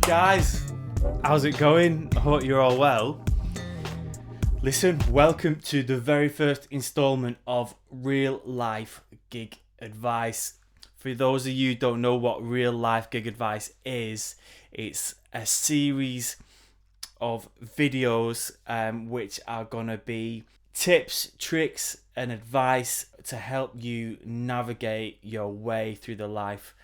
Guys, how's it going? I hope you're all well. Listen, welcome to the very first installment of Real Life Gig Advice. For those of you who don't know what Real Life Gig Advice is, it's a series of videos which are going to be tips, tricks and advice to help you navigate your way through the life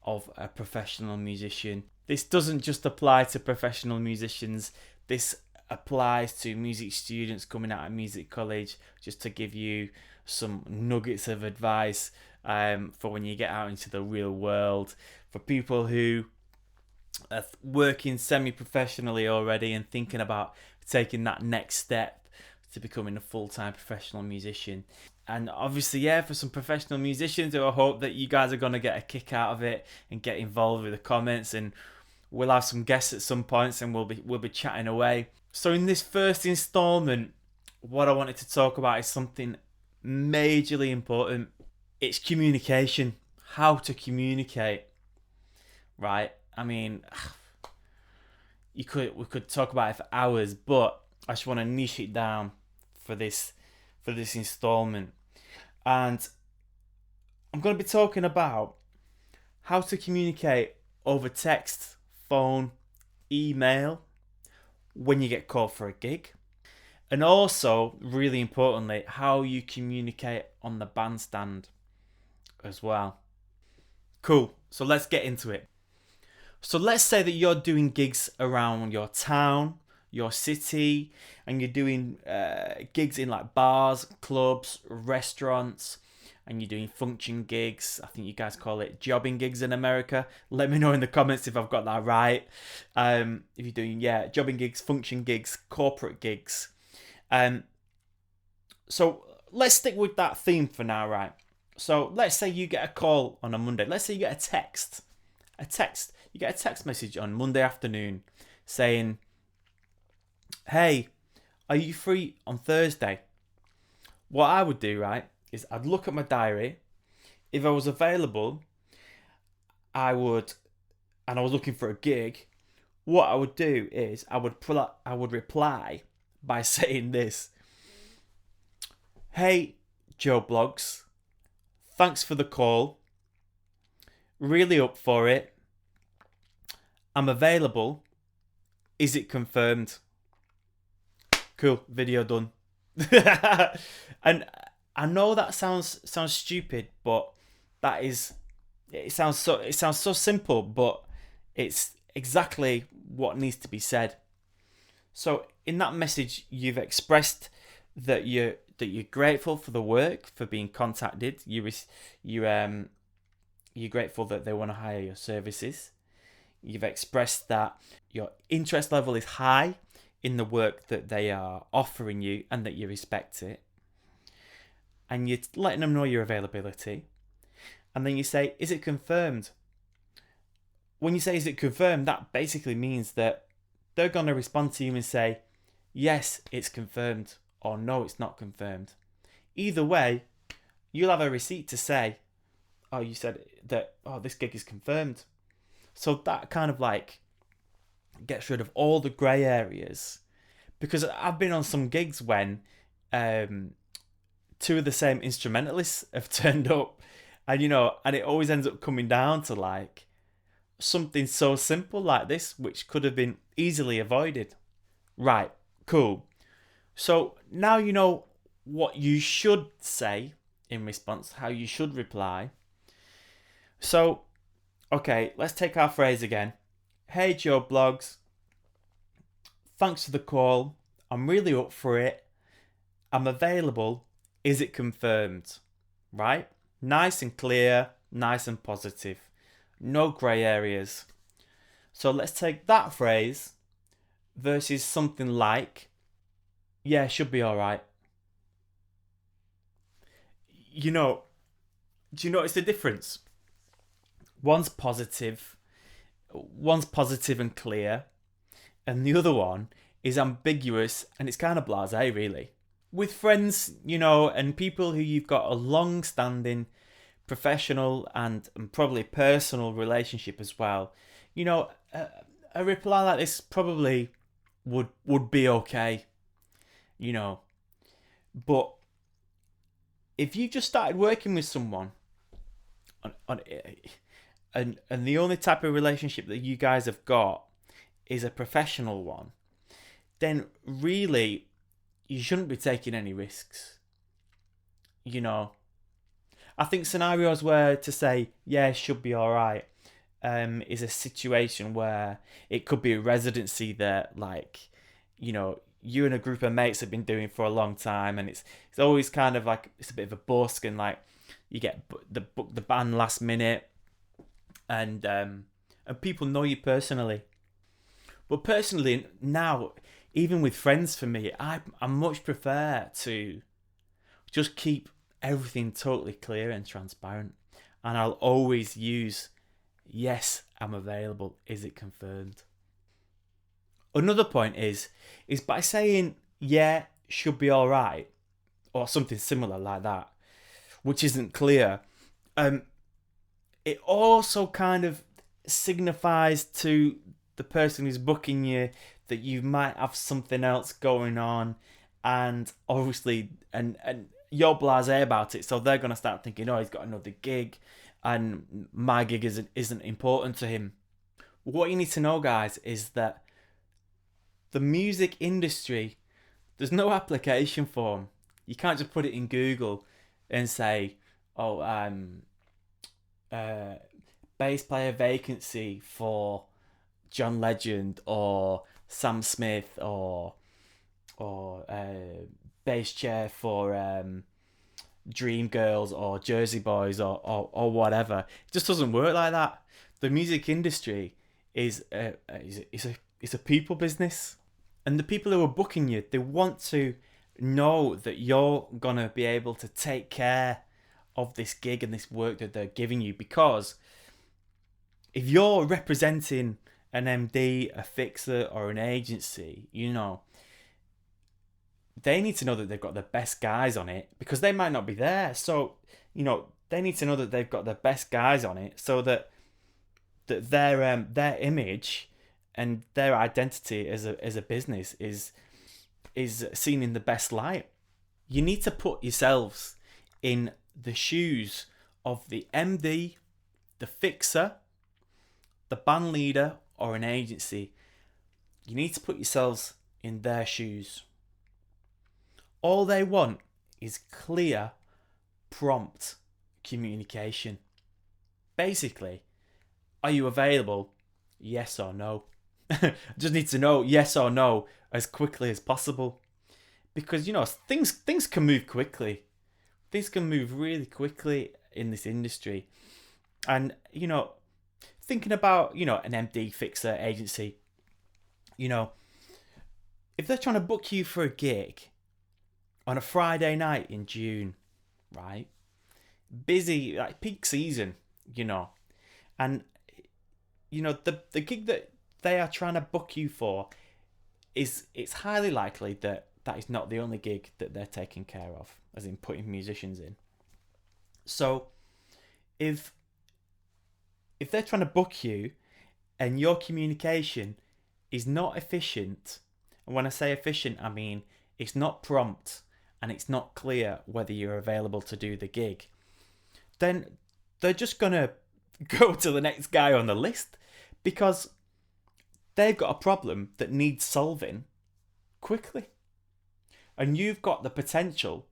of a professional musician. This doesn't just apply to professional musicians, this applies to music students coming out of music college, just to give you some nuggets of advice for when you get out into the real world. For people who are working semi-professionally already and thinking about taking that next step to becoming a full-time professional musician. And obviously, for some professional musicians, I hope that you guys are going to get a kick out of it and get involved with the comments, and we'll have some guests at some points and we'll be chatting away. So in this first installment, what I wanted to talk about is something majorly important. It's communication. How to communicate, right? I mean, we could talk about it for hours, but I just want to niche it down for this installment. And I'm going to be talking about how to communicate over text, phone, email, when you get called for a gig, and also, really importantly, how you communicate on the bandstand as well. Cool, so let's get into it. So let's say that you're doing gigs around your town, your city, and you're doing gigs in like bars, clubs, restaurants, and you're doing function gigs. I think you guys call it jobbing gigs in America. Let me know in the comments if I've got that right. If you're doing, jobbing gigs, function gigs, corporate gigs. So let's stick with that theme for now, right? So let's say you get a call on a Monday. Let's say you get a text. You get a text message on Monday afternoon saying, hey, are you free on Thursday? What I would do, right, is I'd look at my diary. If I was available, and I was looking for a gig, what I would do is I would reply by saying this: hey, Joe Blogs, thanks for the call. Really up for it. I'm available. Is it confirmed? Cool, video done. And I know that sounds stupid, but it sounds so simple, but it's exactly what needs to be said. So in that message, you've expressed that you're grateful for the work, for being contacted. You're grateful that they want to hire your services. You've expressed that your interest level is high in the work that they are offering you and that you respect it. And you're letting them know your availability. And then you say, is it confirmed? When you say, is it confirmed, that basically means that they're going to respond to you and say, yes, it's confirmed, or no, it's not confirmed. Either way, you'll have a receipt to say, oh, you said that, this gig is confirmed. So that kind of like gets rid of all the grey areas. Because I've been on some gigs when two of the same instrumentalists have turned up, and it always ends up coming down to like something so simple like this, which could have been easily avoided. Right, cool. So now you know what you should say in response, how you should reply. So, okay, let's take our phrase again. Hey, Joe Blogs, thanks for the call. I'm really up for it. I'm available. Is it confirmed? Right? Nice and clear, nice and positive. No grey areas. So let's take that phrase versus something like, yeah, should be all right. Do you notice the difference? One's positive and clear, and the other one is ambiguous and it's kind of blasé, really. With friends, and people who you've got a long-standing professional and probably personal relationship as well, a reply like this probably would be okay, you know. But if you just started working with someone on and the only type of relationship that you guys have got is a professional one, then really you shouldn't be taking any risks. You know, I think scenarios where to say, yeah, it should be alright, is a situation where it could be a residency that, like, you know, you and a group of mates have been doing for a long time, and it's always kind of like it's a bit of a busk, and like you get book the band last minute, and people know you personally. But personally now, even with friends, for me, I much prefer to just keep everything totally clear and transparent, and I'll always use yes, I'm available. Is it confirmed? Another point is by saying yeah, should be all right, or something similar like that, which isn't clear. It also kind of signifies to the person who's booking you that you might have something else going on, and obviously, and you're blasé about it, so they're gonna start thinking, oh, he's got another gig, and my gig isn't important to him. What you need to know, guys, is that the music industry, there's no application form. You can't just put it in Google and say, oh, bass player vacancy for John Legend or Sam Smith or bass chair for Dreamgirls or Jersey Boys or whatever. It just doesn't work like that. The music industry is a people business, and the people who are booking you, they want to know that you're gonna be able to take care of this gig and this work that they're giving you, because if you're representing an MD, a fixer, or an agency, you know, they need to know that they've got the best guys on it, because they might not be there. So, you know, they need to know that they've got the best guys on it, so that their image and their identity as a business is seen in the best light. You need to put yourselves in the shoes of the MD, the fixer, the band leader, or an agency. You need to put yourselves in their shoes. All they want is clear, prompt communication. Basically, are you available? Yes or no. Just need to know yes or no as quickly as possible. Because, you know, things can move quickly. Things can move really quickly in this industry. And, you know, thinking about, you know, an MD, fixer, agency, you know, if they're trying to book you for a gig on a Friday night in June, right? Busy, like peak season, you know. And, you know, the gig that they are trying to book you for it's highly likely that is not the only gig that they're taking care of, as in putting musicians in. So if they're trying to book you and your communication is not efficient, and when I say efficient, I mean it's not prompt and it's not clear whether you're available to do the gig, then they're just going to go to the next guy on the list, because they've got a problem that needs solving quickly. And you've got the potential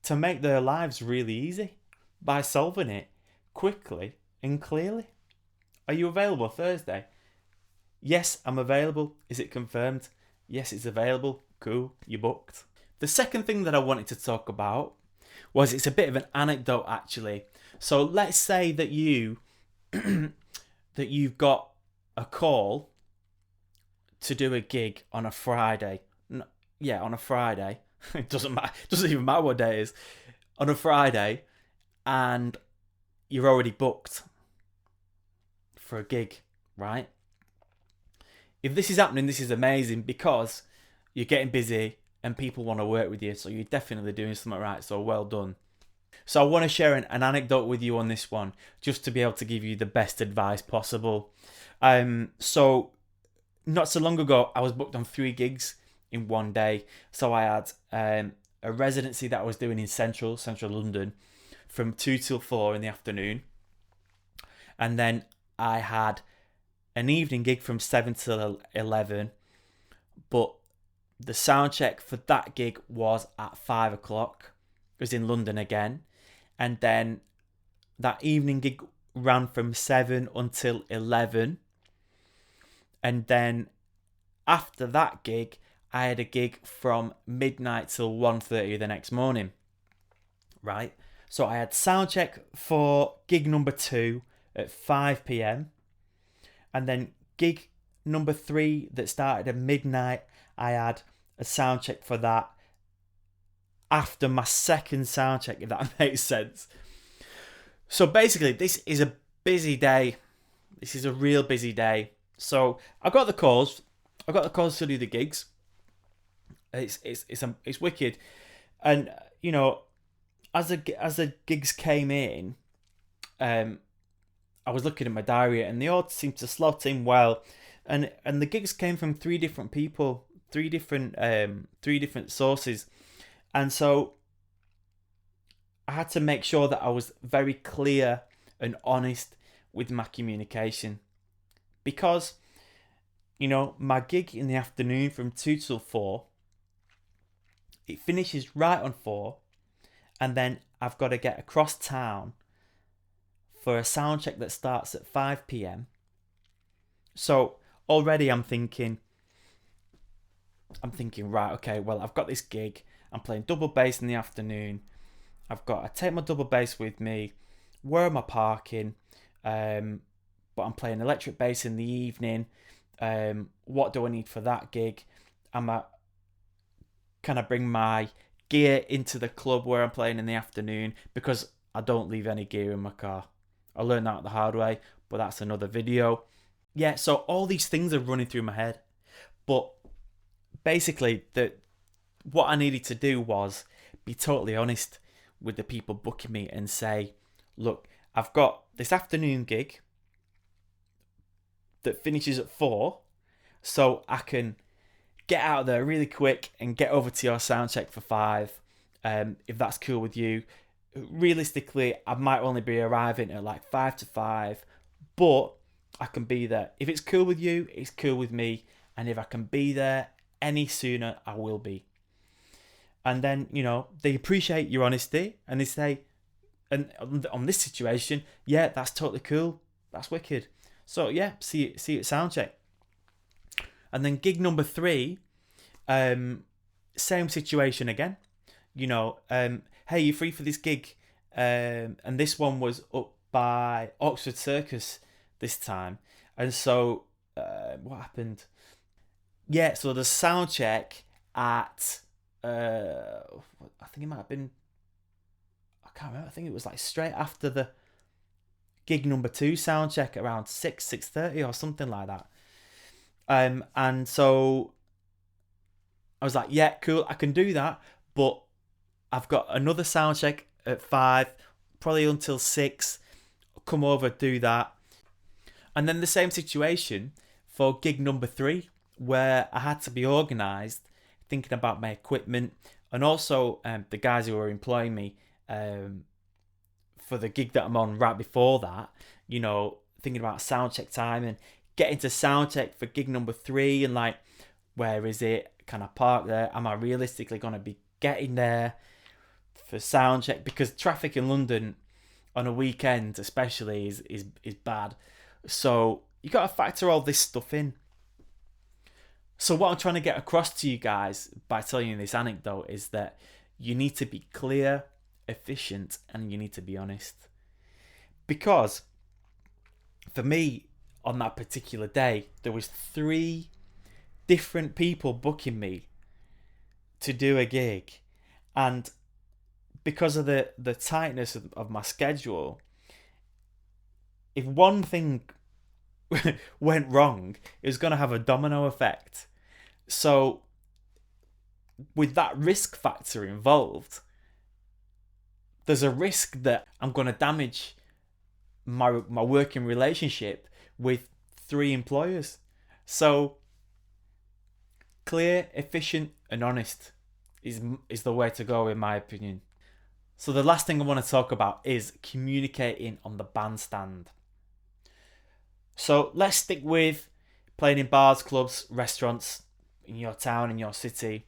to make their lives really easy by solving it quickly and clearly. Are you available Thursday? Yes, I'm available. Is it confirmed? Yes, it's available. Cool, you booked. The second thing that I wanted to talk about was, it's a bit of an anecdote actually. So let's say that you've got a call to do a gig on a Friday. Yeah, on a Friday. It doesn't matter. It doesn't even matter what day it is. On a Friday, and you're already booked for a gig, right? If this is happening, this is amazing, because you're getting busy and people want to work with you, so you're definitely doing something right, so well done. So I want to share an anecdote with you on this one, just to be able to give you the best advice possible. So not so long ago, I was booked on 3 gigs in one day. So I had a residency that I was doing in central London from 2 till 4 in the afternoon. And then I had an evening gig from 7 till 11. But the sound check for that gig was at 5 o'clock. It was in London again. And then that evening gig ran from 7 until 11. And then after that gig, I had a gig from midnight till 1:30 the next morning. Right? So I had sound check for gig number 2 at 5 p.m. And then gig number 3 that started at midnight, I had a sound check for that after my second sound check, if that makes sense. So basically, this is a busy day. This is a real busy day. So I got the calls. I got the calls to do the gigs. It's wicked, and you know, as the gigs came in, I was looking at my diary, and they all seemed to slot in well, and the gigs came from 3 different people, 3 different sources, and so I had to make sure that I was very clear and honest with my communication, because you know, my gig in the afternoon from 2 till 4, it finishes right on 4, and then I've got to get across town for a sound check that starts at 5 p.m. So already I'm thinking, right, okay, well, I've got this gig. I'm playing double bass in the afternoon. I've got to take my double bass with me. Where am I parking? But I'm playing electric bass in the evening. What do I need for that gig? Can I bring my gear into the club where I'm playing in the afternoon? Because I don't leave any gear in my car. I learned that the hard way, but that's another video. Yeah, so all these things are running through my head. But basically, what I needed to do was be totally honest with the people booking me and say, look, I've got this afternoon gig that finishes at 4, so I can get out there really quick and get over to your sound check for 5, if that's cool with you. Realistically, I might only be arriving at like 5 to 5, but I can be there. If it's cool with you, it's cool with me, and if I can be there any sooner, I will be. And then, you know, they appreciate your honesty, and they say, and on this situation, yeah, that's totally cool, that's wicked. So yeah, see you at sound check. And then gig number 3, same situation again. You know, hey, you free for this gig? And this one was up by Oxford Circus this time. And so, what happened? Yeah, so the sound check at, I think it might have been, I can't remember, I think it was like straight after the gig number 2 sound check, around 6:30 or something like that. And so I was like, yeah, cool, I can do that, but I've got another sound check at 5, probably until 6. Come over, do that. And then the same situation for gig number 3, where I had to be organised, thinking about my equipment, and also the guys who were employing me for the gig that I'm on right before that, you know, thinking about sound check time and getting to sound check for gig number 3, and like, where is it? Can I park there? Am I realistically going to be getting there for sound check? Because traffic in London on a weekend especially is bad. So you got to factor all this stuff in. So what I'm trying to get across to you guys by telling you this anecdote is that you need to be clear, efficient, and you need to be honest. Because for me, on that particular day, there was 3 different people booking me to do a gig, and because of the tightness of my schedule, if one thing went wrong, it was going to have a domino effect. So with that risk factor involved, there's a risk that I'm going to damage my working relationship with 3 employers. So Clear, efficient, and honest is the way to go, in my opinion. So the last thing I want to talk about is communicating on the bandstand. So let's stick with playing in bars, clubs, restaurants, in your town, in your city.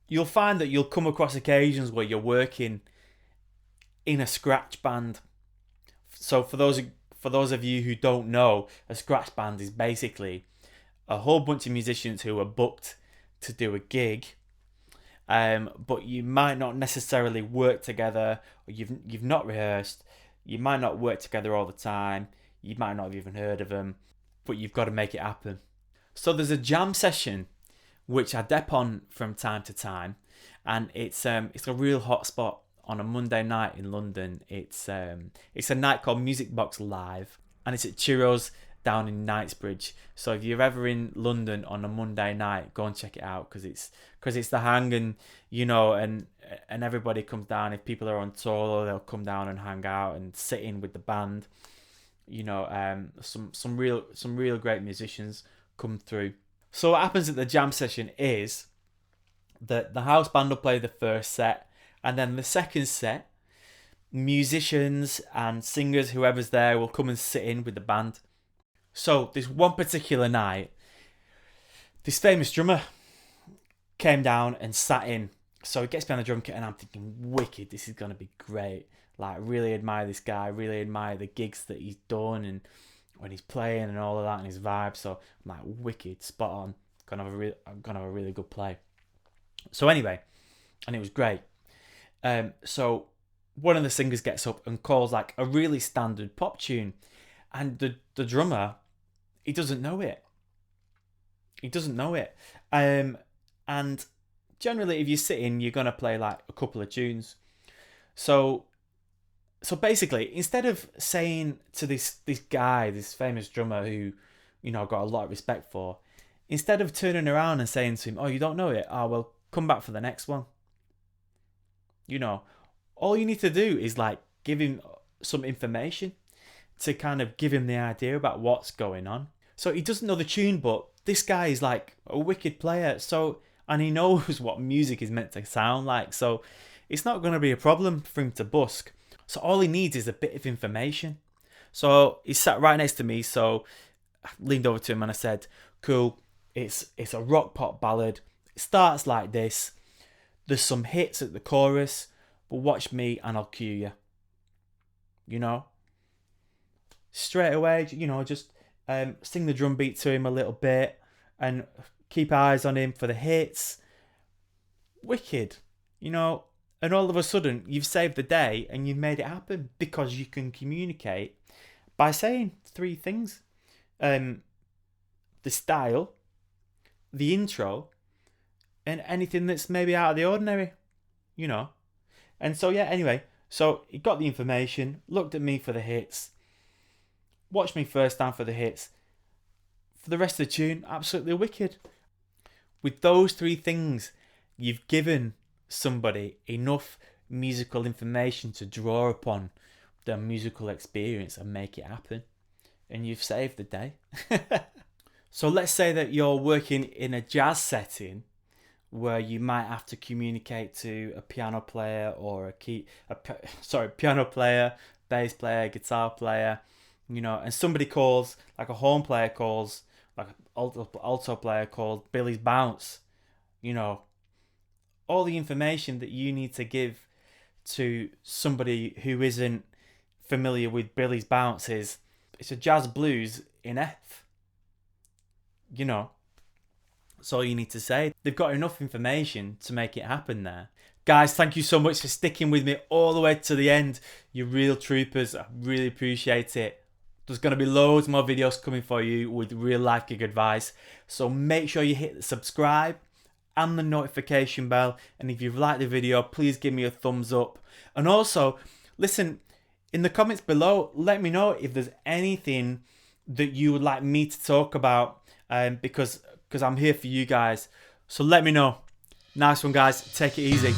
You'll find that you'll come across occasions where you're working in a scratch band. So for those of you who don't know, a scratch band is basically a whole bunch of musicians who are booked to do a gig, but you might not necessarily work together, or you've not rehearsed. You might not work together all the time. You might not have even heard of them, but you've got to make it happen. So there's a jam session which I dep on from time to time, and it's a real hot spot on a Monday night in London. It's a night called Music Box Live, and it's at Churros down in Knightsbridge. So if you're ever in London on a Monday night, go and check it out, because it's the hang, and and everybody comes down. If people are on tour, they'll come down and hang out and sit in with the band. Some real great musicians come through. So what happens at the jam session is that the house band will play the first set, and then the second set, musicians and singers, whoever's there, will come and sit in with the band. So this one particular night, this famous drummer came down and sat in. So he gets behind the drum kit, and I'm thinking, wicked, this is going to be great. Like, really admire this guy, really admire the gigs that he's done and when he's playing and all of that and his vibe. So I'm like, wicked, spot on. I'm gonna have a really good play. So anyway, and it was great. So one of the singers gets up and calls like a really standard pop tune, and the drummer, he doesn't know it. And generally, if you're sitting, you're gonna play like a couple of tunes. So basically, instead of saying to this guy, this famous drummer who, I've got a lot of respect for, instead of turning around and saying to him, "Oh, you don't know it? Oh, well, come back for the next one." All you need to do is like give him some information to kind of give him the idea about what's going on. So he doesn't know the tune, but this guy is like a wicked player. And he knows what music is meant to sound like. So it's not going to be a problem for him to busk. So all he needs is a bit of information. So he sat right next to me. So I leaned over to him and I said, "Cool, it's a rock pop ballad. It starts like this. There's some hits at the chorus, but watch me and I'll cue you." Straight away, just sing the drum beat to him a little bit and keep eyes on him for the hits. Wicked, and all of a sudden you've saved the day and you've made it happen, because you can communicate by saying three things: the style, the intro, and anything that's maybe out of the ordinary, And so anyway, so he got the information, looked at me for the hits, watched me first down for the hits. For the rest of the tune, absolutely wicked. With those three things, you've given somebody enough musical information to draw upon their musical experience and make it happen. And you've saved the day. So let's say that you're working in a jazz setting where you might have to communicate to a piano player or piano player, bass player, guitar player, and somebody calls, like a horn player calls, like an alto player called Billy's Bounce. All the information that you need to give to somebody who isn't familiar with Billy's Bounce is, it's a jazz blues in F. That's all you need to say. They've got enough information to make it happen there. Guys, thank you so much for sticking with me all the way to the end. You're real troopers. I really appreciate it. There's going to be loads more videos coming for you with real life gig advice. So make sure you hit the subscribe and the notification bell. And if you've liked the video, please give me a thumbs up. And also, listen, in the comments below, let me know if there's anything that you would like me to talk about, because I'm here for you guys. So let me know. Nice one, guys. Take it easy.